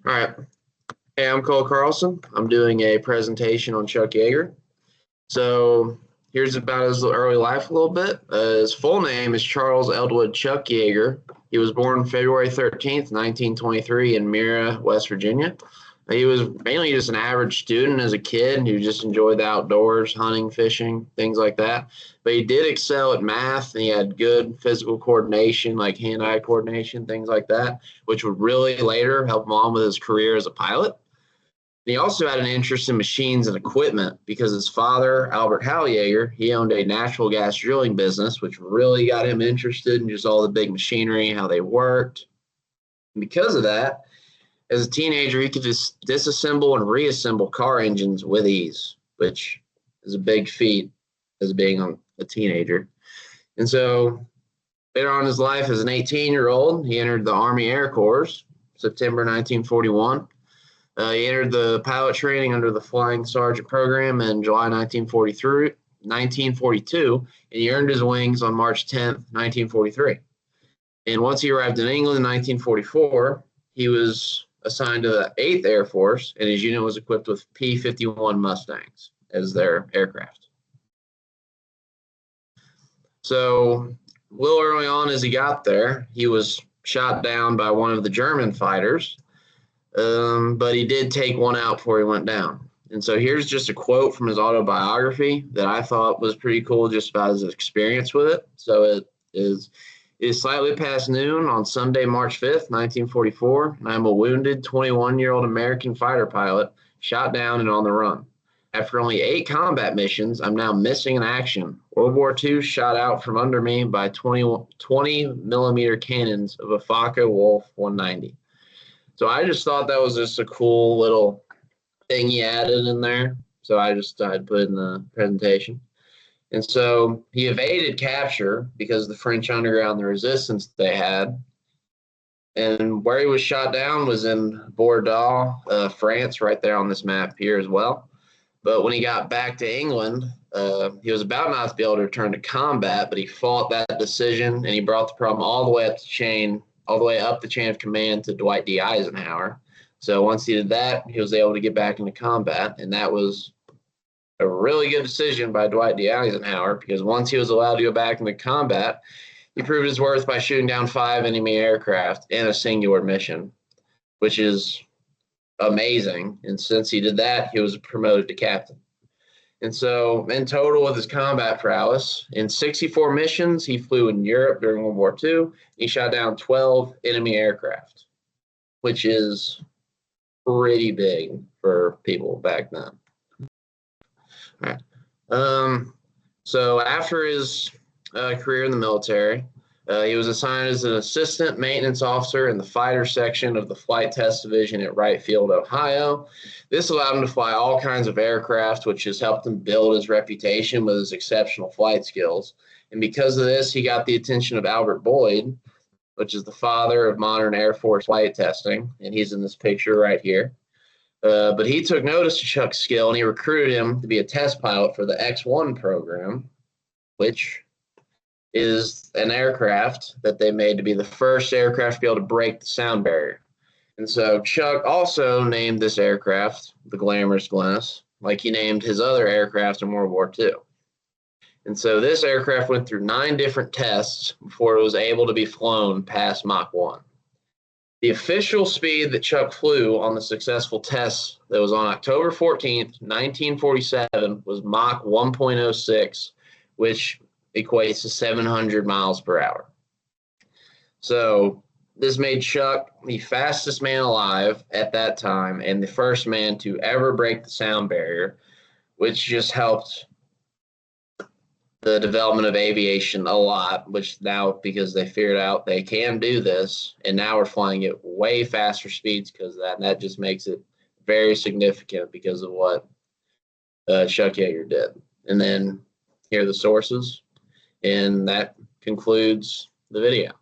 All right. Hey, I'm Cole Carlson. I'm doing a presentation on Chuck Yeager. So here's about his early life a little bit. His full name is Charles Eldwood Chuck Yeager. He was born February 13th, 1923 in Mira, West Virginia. He was mainly just an average student as a kid who just enjoyed the outdoors, hunting, fishing, things like that. But he did excel at math, and he had good physical coordination, like hand-eye coordination, things like that, which would really later help him on with his career as a pilot. And he also had an interest in machines and equipment because his father, Albert Hal Yeager, he owned a natural gas drilling business, which really got him interested in just all the big machinery, how they worked. And because of that, as a teenager, he could just disassemble and reassemble car engines with ease, which is a big feat as being a teenager. And so later on in his life, as an 18-year-old, he entered the Army Air Corps, September 1941. He entered the pilot training under the Flying Sergeant program in July 1942, and he earned his wings on March 10th, 1943. And once he arrived in England in 1944, he was assigned to the 8th Air Force, and his unit was equipped with P-51 Mustangs as their aircraft. So a little early on as he got there, he was shot down by one of the German fighters, but he did take one out before he went down. And so here's just a quote from his autobiography that I thought was pretty cool just about his experience with it. So it is slightly past noon on Sunday, March 5th, 1944, and I'm a wounded 21-year-old American fighter pilot, shot down and on the run. After only 8 combat missions, I'm now missing in action. World War II shot out from under me by 20-millimeter cannons of a Focke-Wulf 190. So I just thought that was just a cool little thing he added in there. So I just decided to put it in the presentation. And so he evaded capture because the French underground, the resistance they had. And where he was shot down was in Bordeaux, France, right there on this map here as well. But when he got back to England, he was about not to be able to return to combat, but he fought that decision, and he brought the problem all the way up the chain of command to Dwight D. Eisenhower. So once he did that, he was able to get back into combat, and that was a really good decision by Dwight D. Eisenhower, because once he was allowed to go back into combat, he proved his worth by shooting down 5 enemy aircraft in a singular mission, which is amazing. And since he did that, he was promoted to captain. And so in total with his combat prowess, in 64 missions, he flew in Europe during World War II. He shot down 12 enemy aircraft, which is pretty big for people back then. All right. So after his career in the military, he was assigned as an assistant maintenance officer in the fighter section of the Flight Test Division at Wright Field, Ohio. This allowed him to fly all kinds of aircraft, which has helped him build his reputation with his exceptional flight skills. And because of this, he got the attention of Albert Boyd, which is the father of modern Air Force flight testing, and he's in this picture right here. But he took notice to Chuck's skill, and he recruited him to be a test pilot for the X-1 program, which is an aircraft that they made to be the first aircraft to be able to break the sound barrier. And so Chuck also named this aircraft the Glamorous Glennis, like he named his other aircraft in World War II. And so this aircraft went through 9 different tests before it was able to be flown past Mach 1. The official speed that Chuck flew on the successful test that was on October 14th, 1947, was Mach 1.06, which equates to 700 miles per hour. So this made Chuck the fastest man alive at that time and the first man to ever break the sound barrier, which just helped the development of aviation a lot, which now, because they figured out they can do this, and now we're flying at way faster speeds because of that, and that just makes it very significant because of what Chuck Yeager did. And then here are the sources, and that concludes the video.